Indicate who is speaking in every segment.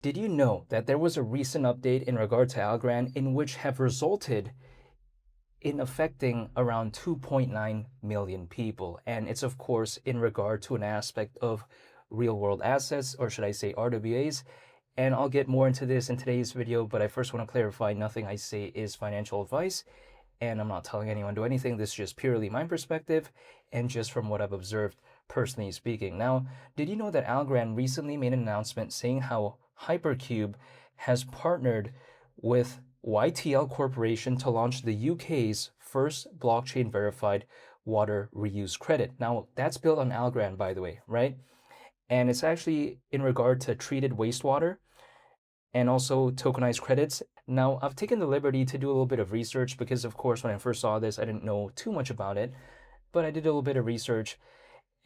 Speaker 1: Did you know that there was a recent update in regard to Algorand in which have resulted in affecting around 2.9 million people? And it's of course in regard to an aspect of real world assets, or should I say RWAs. And I'll get more into this in today's video, but I first want to clarify nothing I say is financial advice, and I'm not telling anyone to do anything. This is just purely my perspective and just from what I've observed, personally speaking. Now, did you know that Algorand recently made an announcement saying how Hypercube has partnered with YTL Corporation to launch the UK's first blockchain verified water reuse credit? Now, that's built on Algorand, by the way, right? And it's actually in regard to treated wastewater and also tokenized credits. Now, I've taken the liberty to do a little bit of research because, of course, when I first saw this, I didn't know too much about it, but I did a little bit of research.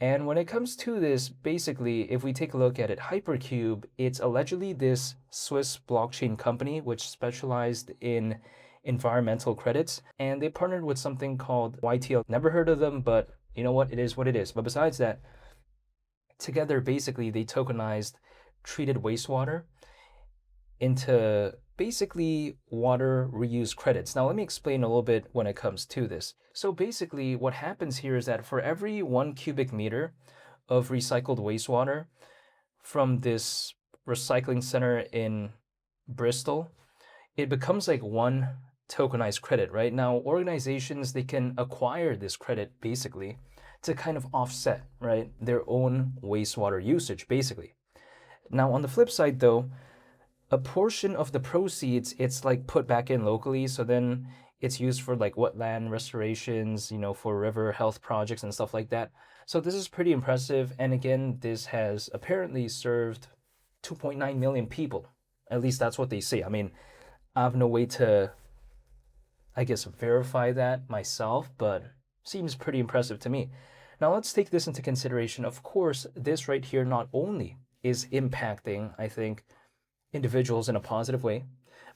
Speaker 1: And when it comes to this, basically, if we take a look at it, Hypercube, it's allegedly this Swiss blockchain company which specialized in environmental credits, and they partnered with something called YTL. Never heard of them, but you know what? It is what it is. But besides that, together, basically, they tokenized treated wastewater into basically water reuse credits. Now, let me explain a little bit when it comes to this. So basically, what happens here is that for every 1 cubic meter of recycled wastewater from this recycling center in Bristol, it becomes like one tokenized credit, right? Now, organizations, they can acquire this credit basically to kind of offset, right, their own wastewater usage, basically. Now, on the flip side, though, a portion of the proceeds, it's like put back in locally, so then it's used for like wetland restorations, for river health projects and stuff like that. So this is pretty impressive, and again, this has apparently served 2.9 million people. At least that's what they say. I mean, I have no way to, I guess, verify that myself, but seems pretty impressive to me. Now let's take this into consideration. Of course, this right here not only is impacting, I think, individuals in a positive way,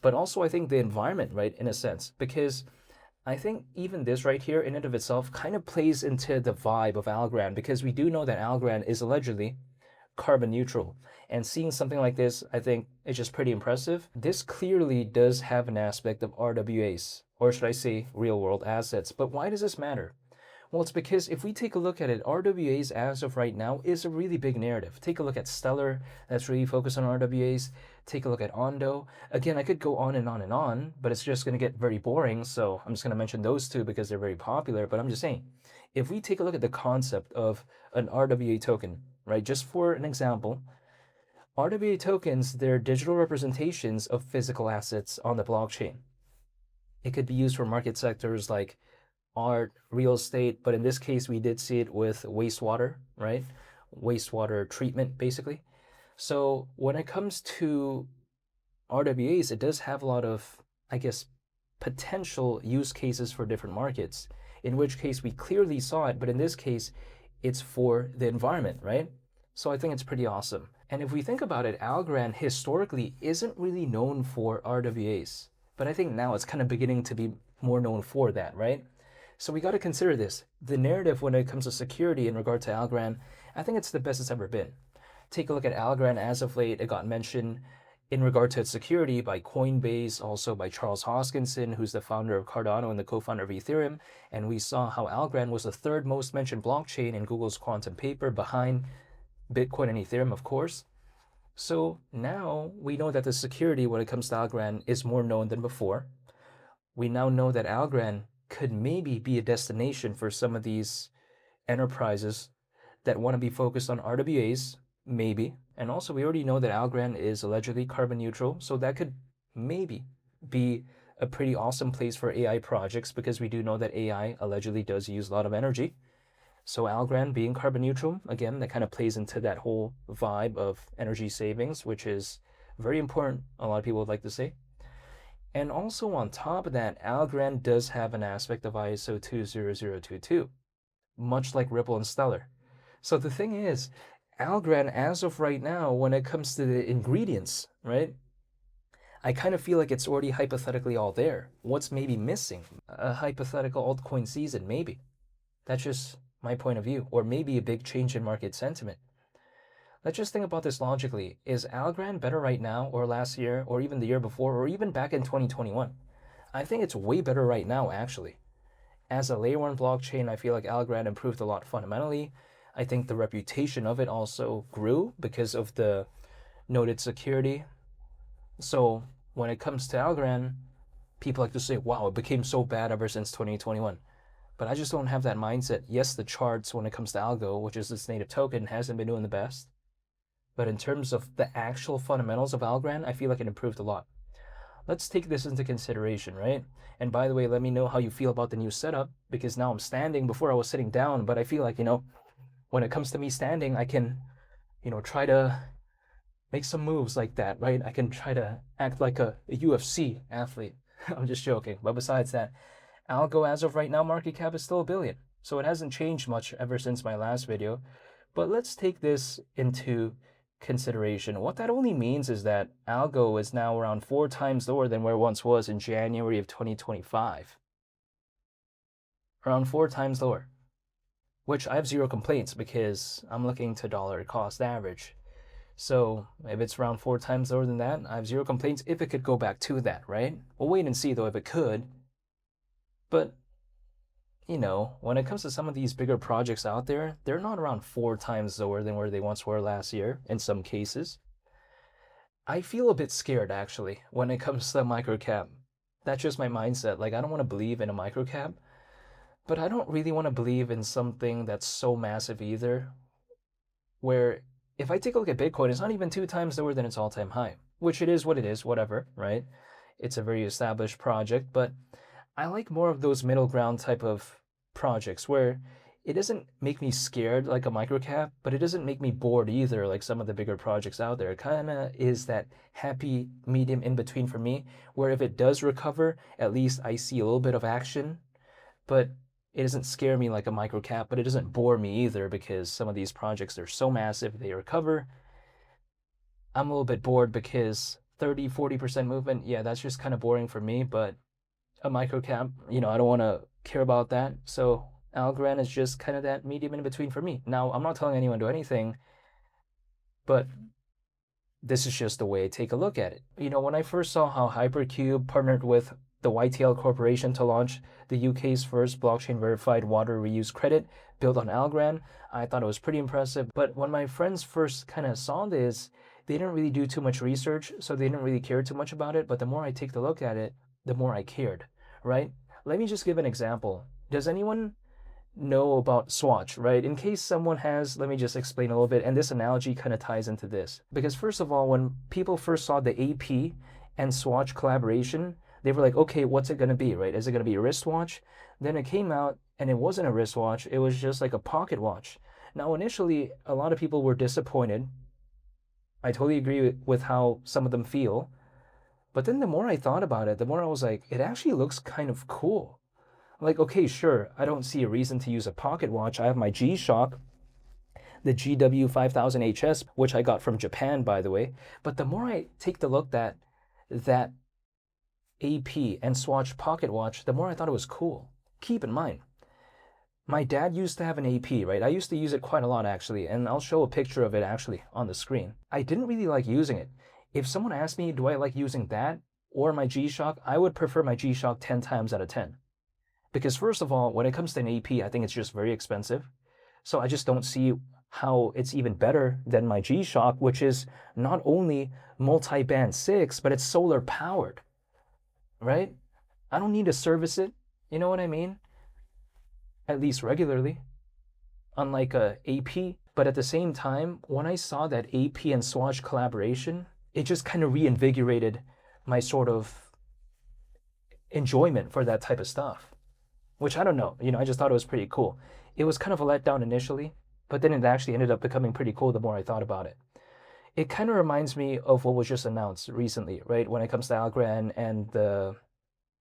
Speaker 1: but also I think the environment, right, in a sense, because I think even this right here in and of itself kind of plays into the vibe of Algorand, because we do know that Algorand is allegedly carbon neutral. And seeing something like this, I think, is just pretty impressive. This clearly does have an aspect of RWAs, or should I say real world assets. But why does this matter? Well, it's because if we take a look at it, RWAs as of right now is a really big narrative. Take a look at Stellar, that's really focused on RWAs. Take a look at Ondo. Again, I could go on and on and on, but it's just going to get very boring. So I'm just going to mention those two because they're very popular. But I'm just saying, if we take a look at the concept of an RWA token, right, just for an example, RWA tokens, they're digital representations of physical assets on the blockchain. It could be used for market sectors like art, real estate, but in this case, we did see it with wastewater, right? Wastewater treatment, basically. So when it comes to RWAs, it does have a lot of, I guess, potential use cases for different markets, in which case we clearly saw it, but in this case, it's for the environment, right? So I think it's pretty awesome. And if we think about it, Algorand historically isn't really known for RWAs, but I think now it's kind of beginning to be more known for that, right? So we got to consider this. The narrative when it comes to security in regard to Algorand, I think it's the best it's ever been. Take a look at Algorand as of late. It got mentioned in regard to its security by Coinbase, also by Charles Hoskinson, who's the founder of Cardano and the co-founder of Ethereum. And we saw how Algorand was the third most mentioned blockchain in Google's quantum paper, behind Bitcoin and Ethereum, of course. So now we know that the security when it comes to Algorand is more known than before. We now know that Algorand could maybe be a destination for some of these enterprises that want to be focused on RWAs, maybe. And also, we already know that Algorand is allegedly carbon neutral, so that could maybe be a pretty awesome place for AI projects, because we do know that AI allegedly does use a lot of energy. So Algorand being carbon neutral, again, that kind of plays into that whole vibe of energy savings, which is very important, a lot of people would like to say. And also on top of that, Algorand does have an aspect of ISO 20022, much like Ripple and Stellar. So the thing is, Algorand, as of right now, when it comes to the ingredients, right, I kind of feel like it's already hypothetically all there. What's maybe missing? A hypothetical altcoin season, maybe. That's just my point of view. Or maybe a big change in market sentiment. Let's just think about this logically. Is Algorand better right now, or last year, or even the year before, or even back in 2021? I think it's way better right now, actually. As a layer one blockchain, I feel like Algorand improved a lot fundamentally. I think the reputation of it also grew because of the noted security. So when it comes to Algorand, people like to say, wow, it became so bad ever since 2021. But I just don't have that mindset. Yes, the charts when it comes to ALGO, which is its native token, hasn't been doing the best. But in terms of the actual fundamentals of Algorand, I feel like it improved a lot. Let's take this into consideration, right? And by the way, let me know how you feel about the new setup, because now I'm standing. Before I was sitting down, but I feel like, when it comes to me standing, I can, try to make some moves like that, right? I can try to act like a UFC athlete. I'm just joking. But besides that, ALGO as of right now, market cap is still $1 billion. So it hasn't changed much ever since my last video. But let's take this into consideration. What that only means is that ALGO is now around 4 times lower than where it once was in January of 2025. Around 4 times lower. Which I have zero complaints because I'm looking to dollar cost average. So if it's around 4 times lower than that, I have zero complaints if it could go back to that, right? We'll wait and see though if it could. But, when it comes to some of these bigger projects out there, they're not around 4 times lower than where they once were last year in some cases. I feel a bit scared actually when it comes to microcap. That's just my mindset. Like, I don't want to believe in a microcap, but I don't really want to believe in something that's so massive either, where if I take a look at Bitcoin, it's not even 2 times lower than its all-time high, which it is what it is, whatever, right? It's a very established project, but I like more of those middle ground type of projects where it doesn't make me scared like a microcap, but it doesn't make me bored either like some of the bigger projects out there. It kind of is that happy medium in between for me, where if it does recover, at least I see a little bit of action, but it doesn't scare me like a microcap, but it doesn't bore me either because some of these projects are so massive, they recover. I'm a little bit bored because 30-40% movement, yeah, that's just kind of boring for me, but a microcap, I don't want to care about that. So Algorand is just kind of that medium in between for me. Now, I'm not telling anyone to do anything, but this is just the way I take a look at it. When I first saw how Hypercube partnered with the YTL Corporation to launch the UK's first blockchain verified water reuse credit built on Algorand, I thought it was pretty impressive. But when my friends first kind of saw this, they didn't really do too much research, so they didn't really care too much about it. But the more I take the look at it, the more I cared, right? Let me just give an example. Does anyone know about Swatch, right? In case someone has, let me just explain a little bit, and this analogy kind of ties into this. Because first of all, when people first saw the AP and Swatch collaboration, they were like, okay, what's it going to be, right? Is it going to be a wristwatch? Then it came out and it wasn't a wristwatch. It was just like a pocket watch. Now, initially, a lot of people were disappointed. I totally agree with how some of them feel. But then the more I thought about it, the more I was like, it actually looks kind of cool. Like, okay, sure, I don't see a reason to use a pocket watch. I have my G-Shock, the GW5000HS, which I got from Japan, by the way. But the more I take the look at that AP and Swatch pocket watch, the more I thought it was cool. Keep in mind, my dad used to have an AP, right? I used to use it quite a lot, actually, and I'll show a picture of it, actually, on the screen. I didn't really like using it. If someone asked me, do I like using that or my G-Shock, I would prefer my G-Shock 10 times out of 10. Because first of all, when it comes to an AP, I think it's just very expensive. So I just don't see how it's even better than my G-Shock, which is not only multi-band 6, but it's solar powered, right? I don't need to service it, you know what I mean? At least regularly, unlike a AP. But at the same time, when I saw that AP and Swatch collaboration, it just kind of reinvigorated my sort of enjoyment for that type of stuff, which I don't know, I just thought it was pretty cool. It was kind of a letdown initially, but then it actually ended up becoming pretty cool the more I thought about it. It kind of reminds me of what was just announced recently, right? When it comes to Algorand and the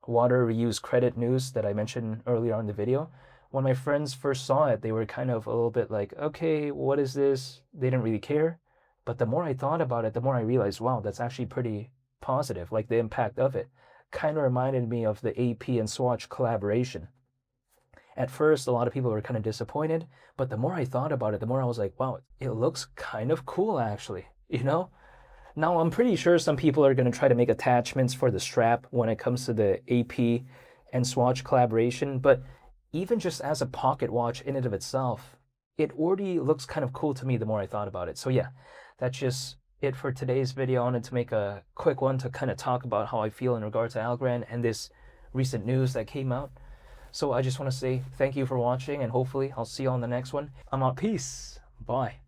Speaker 1: water reuse credit news that I mentioned earlier on in the video. When my friends first saw it, they were kind of a little bit like, okay, what is this? They didn't really care. But the more I thought about it, the more I realized, wow, that's actually pretty positive. Like the impact of it kind of reminded me of the AP and Swatch collaboration. At first, a lot of people were kind of disappointed, but the more I thought about it, the more I was like, wow, it looks kind of cool actually, you know? Now, I'm pretty sure some people are going to try to make attachments for the strap when it comes to the AP and Swatch collaboration, but even just as a pocket watch in and of itself, it already looks kind of cool to me the more I thought about it. So yeah, that's just it for today's video. I wanted to make a quick one to kind of talk about how I feel in regard to Algorand and this recent news that came out. So I just want to say thank you for watching, and hopefully I'll see you on the next one. I'm out. Peace. Bye.